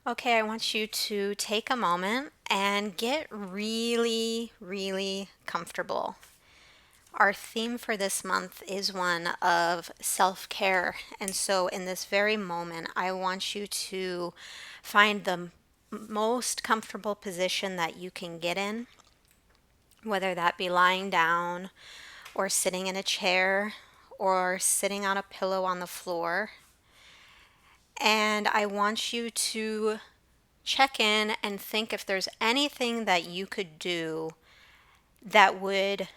Okay, I want you to take a moment and get really, really comfortable. Our theme for this month is one of self care. And so, in this very moment, I want you to find the most comfortable position that you can get in, whether that be lying down or sitting in a chair or sitting on a pillow on the floor. And I want you to check in and think if there's anything that you could do that would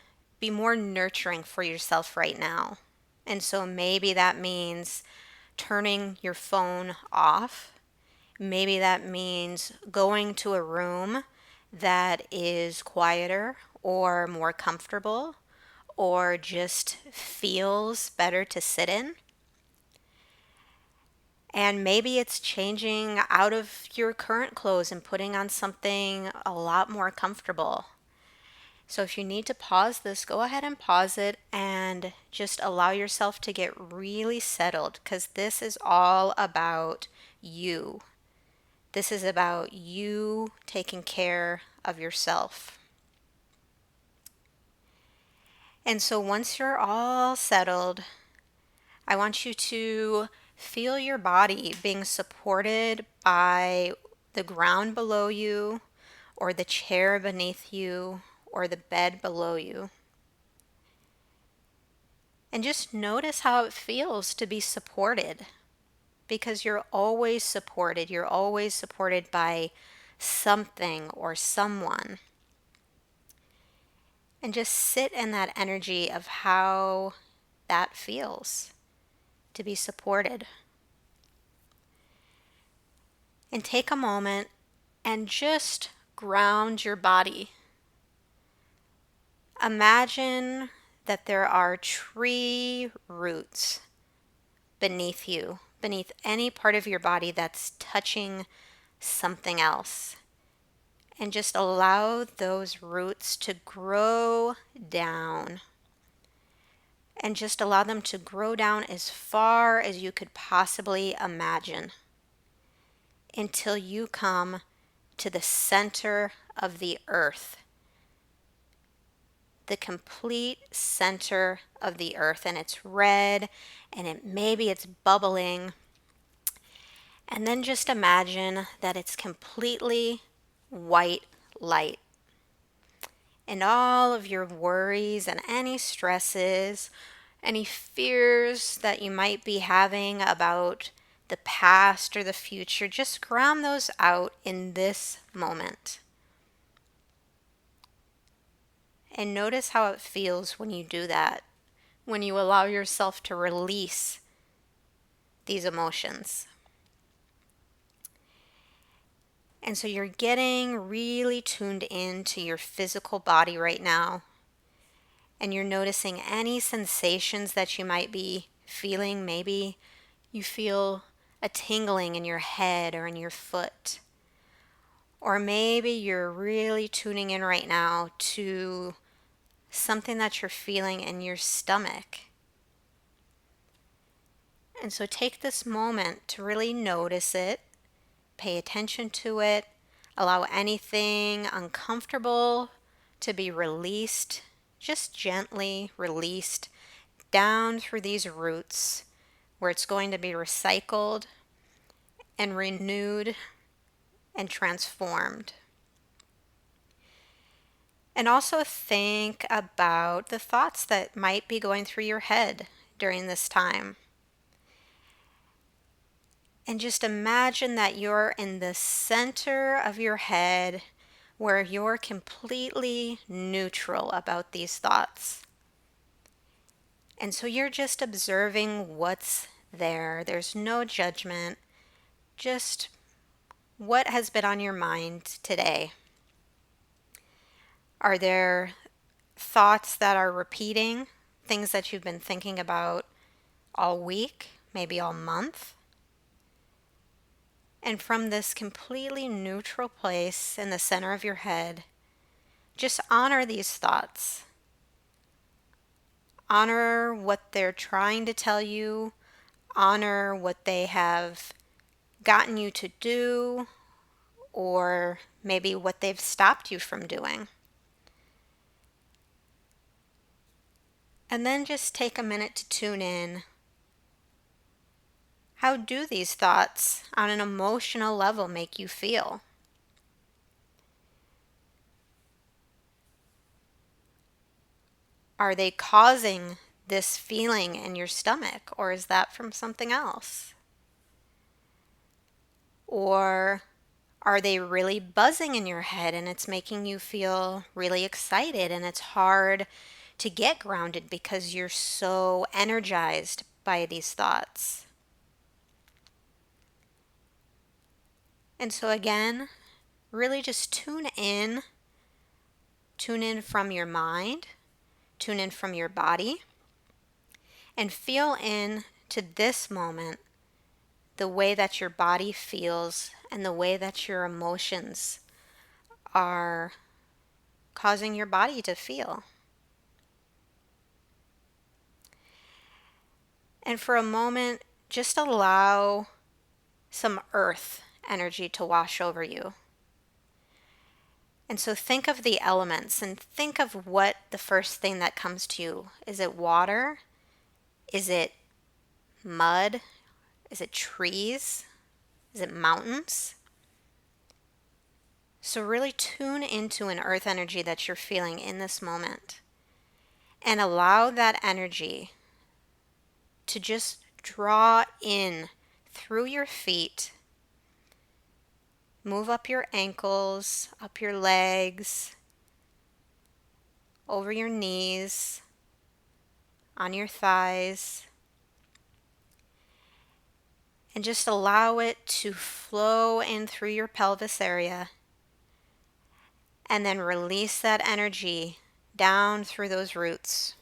be more nurturing for yourself right now. And so maybe that means turning your phone off. Maybe that means going to a room that is quieter or more comfortable or just feels better to sit in. And maybe it's changing out of your current clothes and putting on something a lot more comfortable. So if you need to pause this, go ahead and pause it and just allow yourself to get really settled because this is all about you. This is about you taking care of yourself. And so once you're all settled, I want you to feel your body being supported by the ground below you, or the chair beneath you, or the bed below you. And just notice how it feels to be supported because you're always supported. You're always supported by something or someone. And just sit in that energy of how that feels to be supported. And take a moment and just ground your body. Imagine that there are tree roots beneath you, beneath any part of your body that's touching something else. And just allow those roots to grow down. And just allow them to grow down as far as you could possibly imagine until you come to the center of the earth, the complete center of the earth. And it's red and maybe it's bubbling. And then just imagine that it's completely white light. And all of your worries and any stresses, any fears that you might be having about the past or the future, just ground those out in this moment. And notice how it feels when you do that, when you allow yourself to release these emotions. And so you're getting really tuned into your physical body right now. And you're noticing any sensations that you might be feeling. Maybe you feel a tingling in your head or in your foot. Or maybe you're really tuning in right now to something that you're feeling in your stomach. And so take this moment to really notice it, pay attention to it, allow anything uncomfortable to be released, just gently released down through these roots where it's going to be recycled and renewed and transformed. And also think about the thoughts that might be going through your head during this time. And just imagine that you're in the center of your head where you're completely neutral about these thoughts. And so you're just observing what's there. There's no judgment, just what has been on your mind today. Are there thoughts that are repeating, things that you've been thinking about all week, maybe all month? And from this completely neutral place in the center of your head, just honor these thoughts. Honor what they're trying to tell you. Honor what they have gotten you to do, or maybe what they've stopped you from doing. And then just take a minute to tune in. How do these thoughts on an emotional level make you feel? Are they causing this feeling in your stomach, or is that from something else? Or are they really buzzing in your head and it's making you feel really excited and it's hard to get grounded because you're so energized by these thoughts? And so again, really just tune in from your mind, tune in from your body, and feel in to this moment the way that your body feels and the way that your emotions are causing your body to feel. And for a moment, just allow some earth energy to wash over you. And so think of the elements and think of what the first thing that comes to you. Is it water? Is it mud? Is it trees? Is it mountains? So really tune into an earth energy that you're feeling in this moment and allow that energy to just draw in through your feet. Move up your ankles, up your legs, over your knees, on your thighs, and just allow it to flow in through your pelvis area, and then release that energy down through those roots.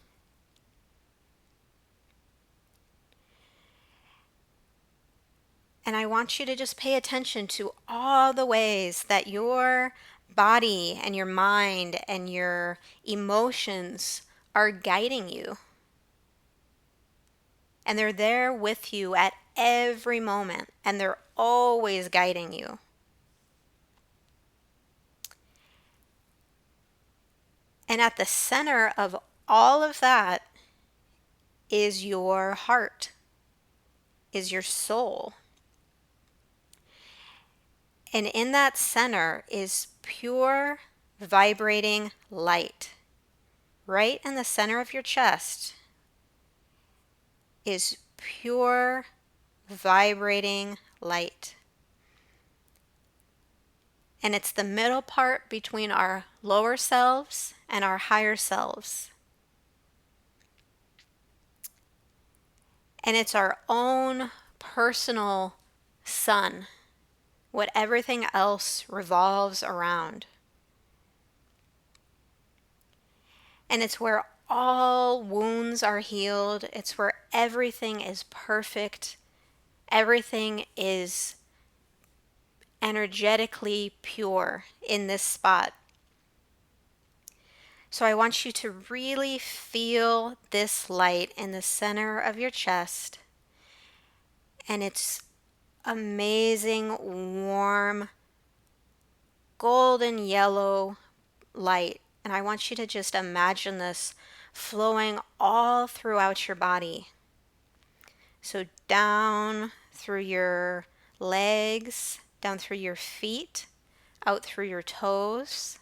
And I want you to just pay attention to all the ways that your body and your mind and your emotions are guiding you. And they're there with you at every moment, and they're always guiding you. And at the center of all of that is your heart, is your soul. And in that center is pure, vibrating light. Right in the center of your chest is pure, vibrating light. And it's the middle part between our lower selves and our higher selves. And it's our own personal sun, what everything else revolves around. And it's where all wounds are healed. It's where everything is perfect. Everything is energetically pure in this spot. So I want you to really feel this light in the center of your chest. And it's amazing, warm, golden yellow light. And I want you to just imagine this flowing all throughout your body. So down through your legs, down through your feet, out through your toes,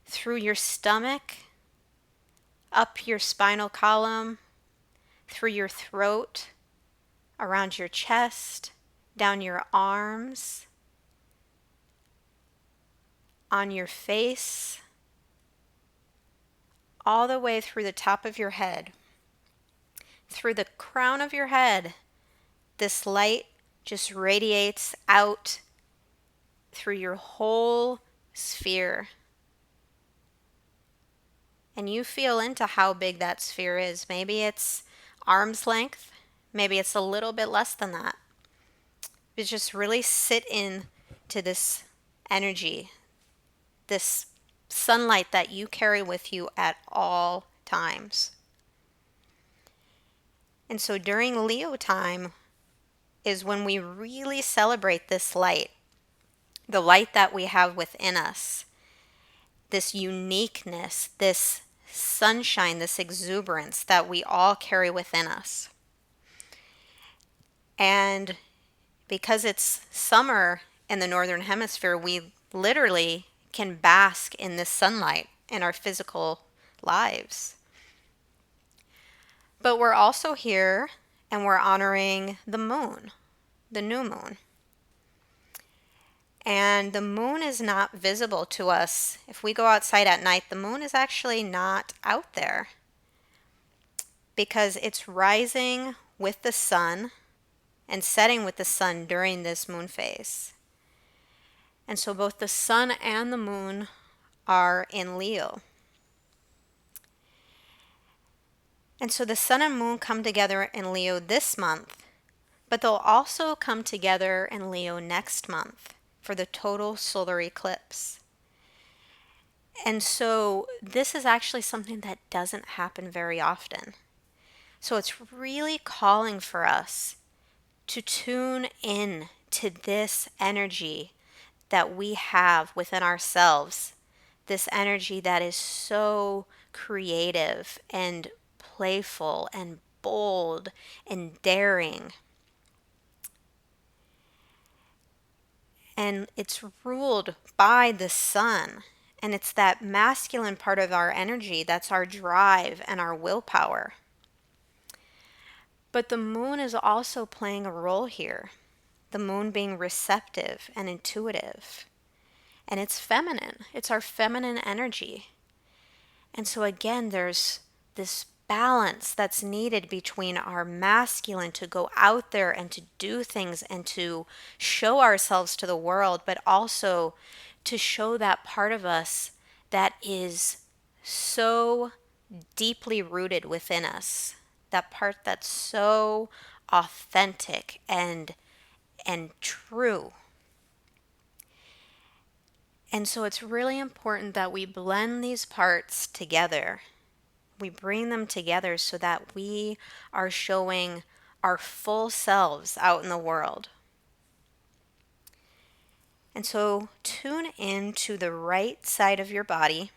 through your stomach, up your spinal column, through your throat, around your chest, down your arms, on your face, all the way through the top of your head. Through the crown of your head, this light just radiates out through your whole sphere. And you feel into how big that sphere is. Maybe it's arm's length. Maybe it's a little bit less than that. But just really sit in to this energy, this sunlight that you carry with you at all times. And so during Leo time, is when we really celebrate this light, the light that we have within us, this uniqueness, this sunshine, this exuberance that we all carry within us. And because it's summer in the Northern Hemisphere, we literally can bask in this sunlight in our physical lives. But we're also here and we're honoring the moon, the new moon. And the moon is not visible to us. If we go outside at night, the moon is actually not out there because it's rising with the sun and setting with the sun during this moon phase. And so both the sun and the moon are in Leo. And so the sun and moon come together in Leo this month, but they'll also come together in Leo next month for the total solar eclipse. And so this is actually something that doesn't happen very often. So it's really calling for us to tune in to this energy that we have within ourselves, this energy that is so creative and playful and bold and daring. And it's ruled by the sun. And it's that masculine part of our energy that's our drive and our willpower. But the moon is also playing a role here. The moon being receptive and intuitive. And it's feminine. It's our feminine energy. And so again, there's this balance that's needed between our masculine to go out there and to do things and to show ourselves to the world, but also to show that part of us that is so deeply rooted within us, that part that's so authentic and true. And so it's really important that we blend these parts together. We bring them together so that we are showing our full selves out in the world. And so tune in to the right side of your body.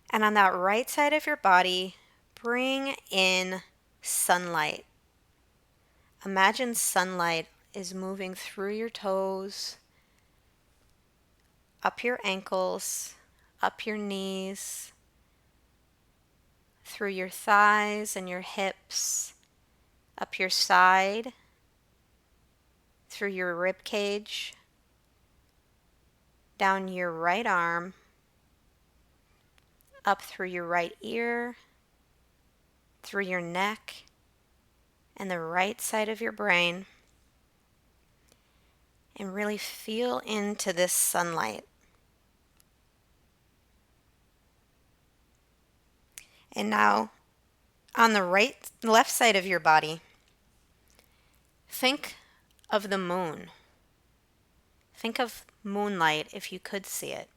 And on that right side of your body, bring in sunlight. Imagine sunlight is moving through your toes, up your ankles, up your knees, through your thighs and your hips, up your side, through your rib cage, down your right arm, up through your right ear, through your neck, and the right side of your brain, and really feel into this sunlight. And now, on the left side of your body, think of the moon. Think of moonlight if you could see it.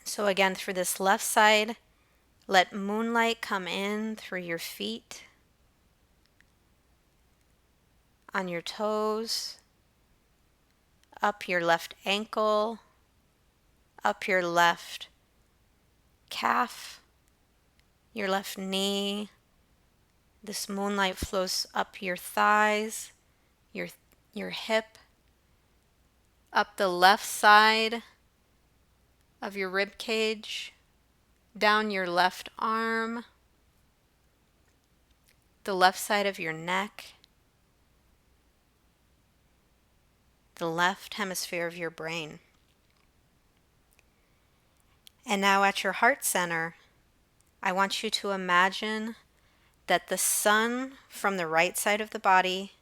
So again, through this left side, let moonlight come in through your feet, on your toes, up your left ankle, up your left calf, your left knee. This moonlight flows up your thighs, your hip, up the left side of your rib cage, down your left arm, the left side of your neck, the left hemisphere of your brain. And now at your heart center, I want you to imagine that the sun from the right side of the body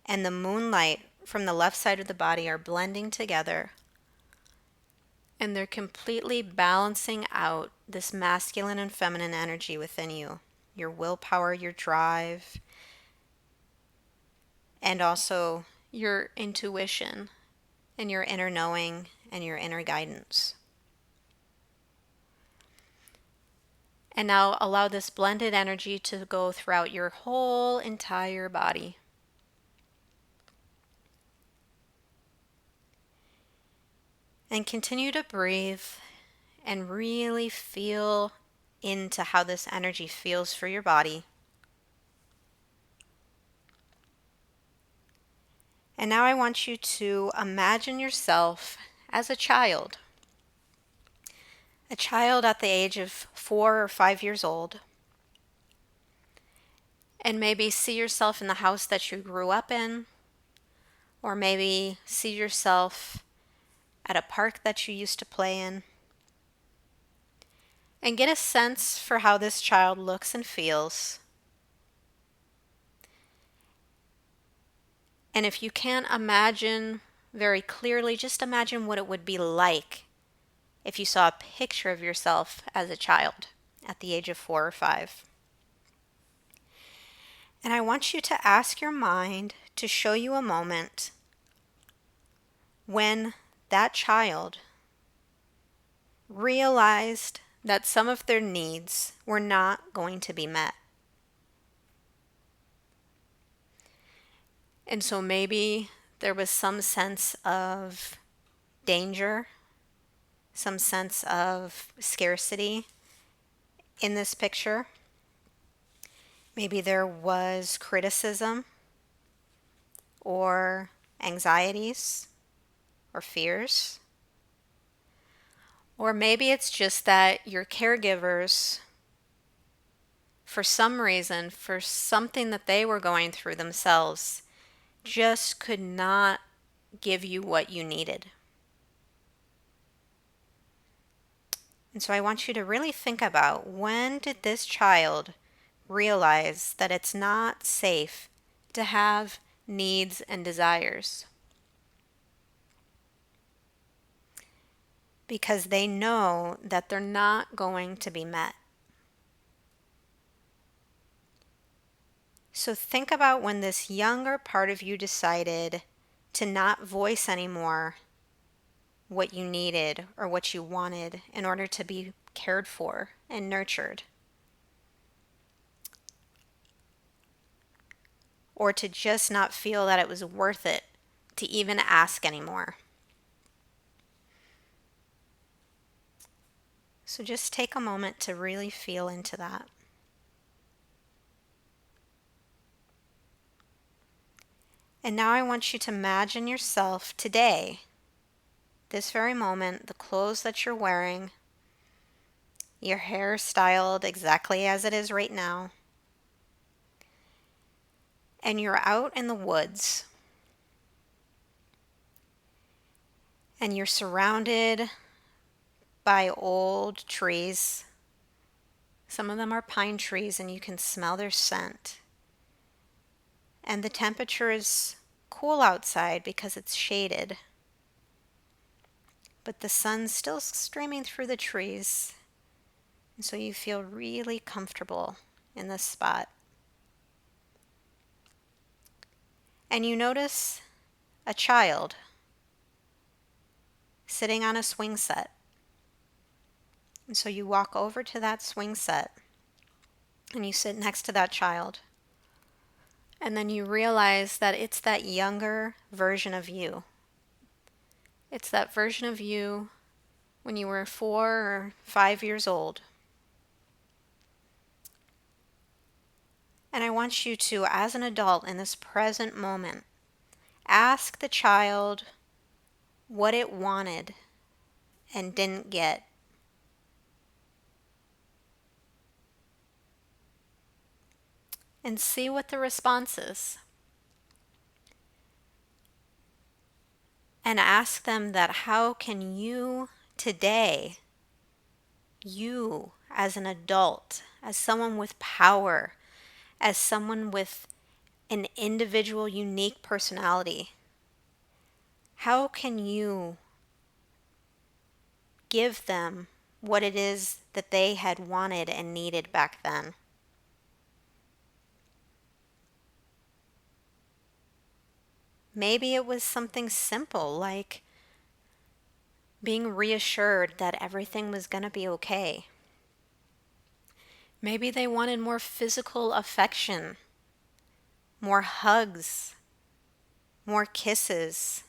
and the moonlight from the left side of the body are blending together. And they're completely balancing out this masculine and feminine energy within you, your willpower, your drive, and also your intuition and your inner knowing and your inner guidance. And now allow this blended energy to go throughout your whole entire body. And continue to breathe and really feel into how this energy feels for your body. And now I want you to imagine yourself as a child at the age of 4 or 5 years old, and maybe see yourself in the house that you grew up in, or maybe see yourself at a park that you used to play in, and get a sense for how this child looks and feels. And if you can't imagine very clearly, just imagine what it would be like if you saw a picture of yourself as a child at the age of 4 or 5. And I want you to ask your mind to show you a moment when that child realized that some of their needs were not going to be met. And so maybe there was some sense of danger, some sense of scarcity in this picture. Maybe there was criticism or anxieties or fears. Or maybe it's just that your caregivers, for some reason, for something that they were going through themselves, just could not give you what you needed. And so I want you to really think about, when did this child realize that it's not safe to have needs and desires? Because they know that they're not going to be met. So think about when this younger part of you decided to not voice anymore what you needed or what you wanted in order to be cared for and nurtured, or to just not feel that it was worth it to even ask anymore. So just take a moment to really feel into that. And now I want you to imagine yourself today, this very moment, the clothes that you're wearing, your hair styled exactly as it is right now, and you're out in the woods, and you're surrounded by old trees. Some of them are pine trees, and you can smell their scent. And the temperature is cool outside because it's shaded, but the sun's still streaming through the trees, and so you feel really comfortable in this spot. And you notice a child sitting on a swing set. And so you walk over to that swing set and you sit next to that child. And then you realize that it's that younger version of you. It's that version of you when you were 4 or 5 years old. And I want you to, as an adult in this present moment, ask the child what it wanted and didn't get. And see what the response is. And ask them that, how can you today, you as an adult, as someone with power, as someone with an individual, unique personality, how can you give them what it is that they had wanted and needed back then? Maybe it was something simple like being reassured that everything was going to be okay. Maybe they wanted more physical affection, more hugs, more kisses.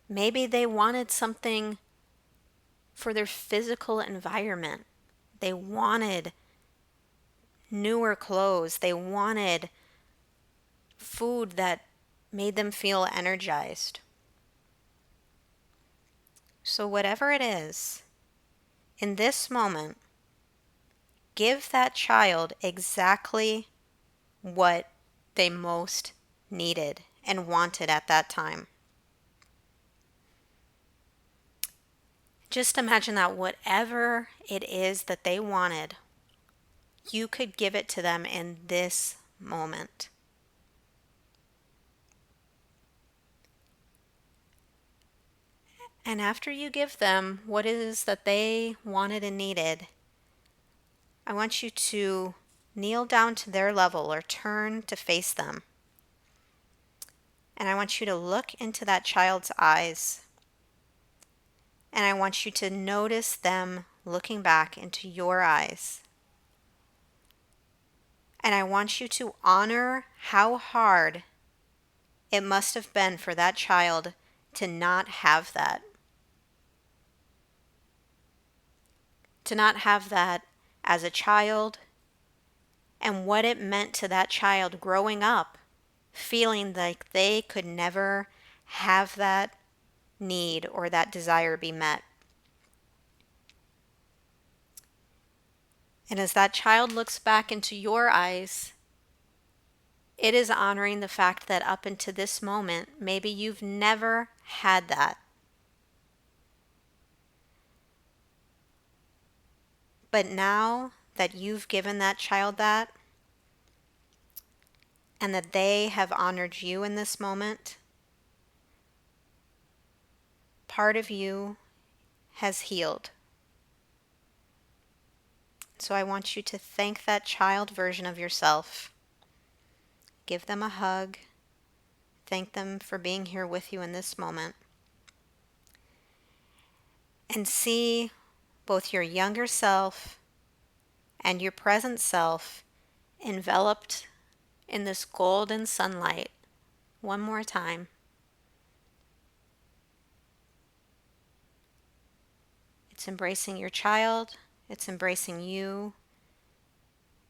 Maybe they wanted something for their physical environment. They wanted newer clothes. They wanted food that made them feel energized. So, whatever it is, in this moment, give that child exactly what they most needed and wanted at that time. Just imagine that whatever it is that they wanted, you could give it to them in this moment. And after you give them what it is that they wanted and needed, I want you to kneel down to their level or turn to face them. And I want you to look into that child's eyes. And I want you to notice them looking back into your eyes. And I want you to honor how hard it must have been for that child to not have that. To not have that as a child, and what it meant to that child growing up, feeling like they could never have that need or that desire be met. And as that child looks back into your eyes, it is honoring the fact that up until this moment, maybe you've never had that. But now that you've given that child that, and that they have honored you in this moment, part of you has healed. So I want you to thank that child version of yourself. Give them a hug. Thank them for being here with you in this moment. And see both your younger self and your present self enveloped in this golden sunlight one more time. It's embracing your child, it's embracing you,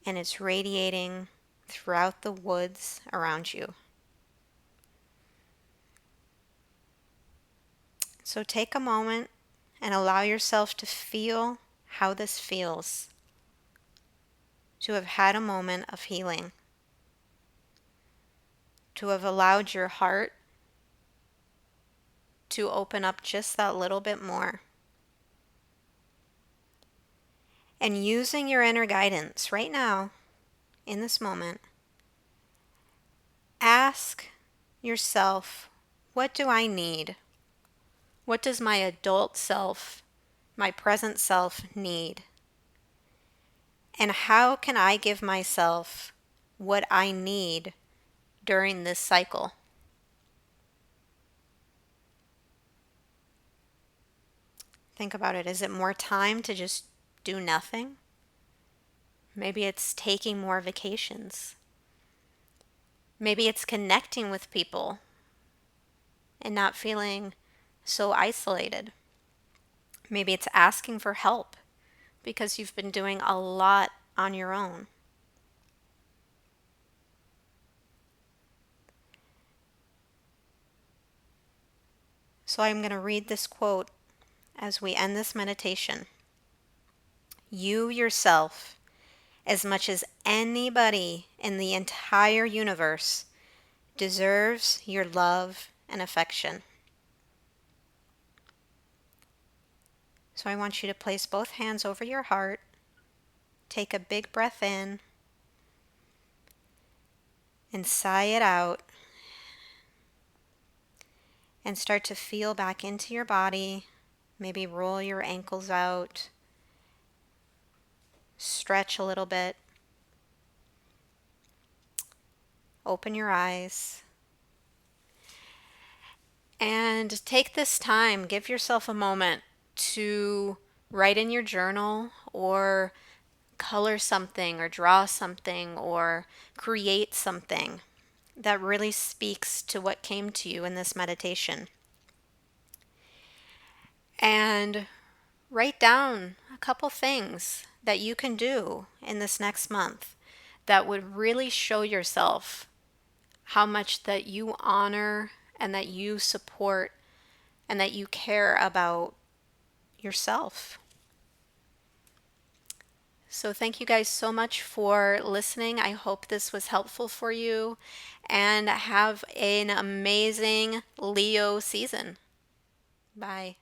and it's radiating throughout the woods around you. So take a moment and allow yourself to feel how this feels, to have had a moment of healing, to have allowed your heart to open up just that little bit more. And using your inner guidance right now, in this moment, ask yourself, what do I need? What does my adult self, my present self need? And how can I give myself what I need during this cycle? Think about it. Is it more time to just do nothing? Maybe it's taking more vacations. Maybe it's connecting with people and not feeling so isolated. Maybe it's asking for help because you've been doing a lot on your own. So I'm going to read this quote as we end this meditation. You yourself, as much as anybody in the entire universe, deserves your love and affection. So I want you to place both hands over your heart. Take a big breath in and sigh it out. And start to feel back into your body. Maybe roll your ankles out. Stretch a little bit. Open your eyes. And take this time, give yourself a moment to write in your journal or color something or draw something or create something that really speaks to what came to you in this meditation. And write down a couple things that you can do in this next month that would really show yourself how much that you honor and that you support and that you care about yourself. So thank you guys so much for listening. I hope this was helpful for you, and have an amazing Leo season. Bye.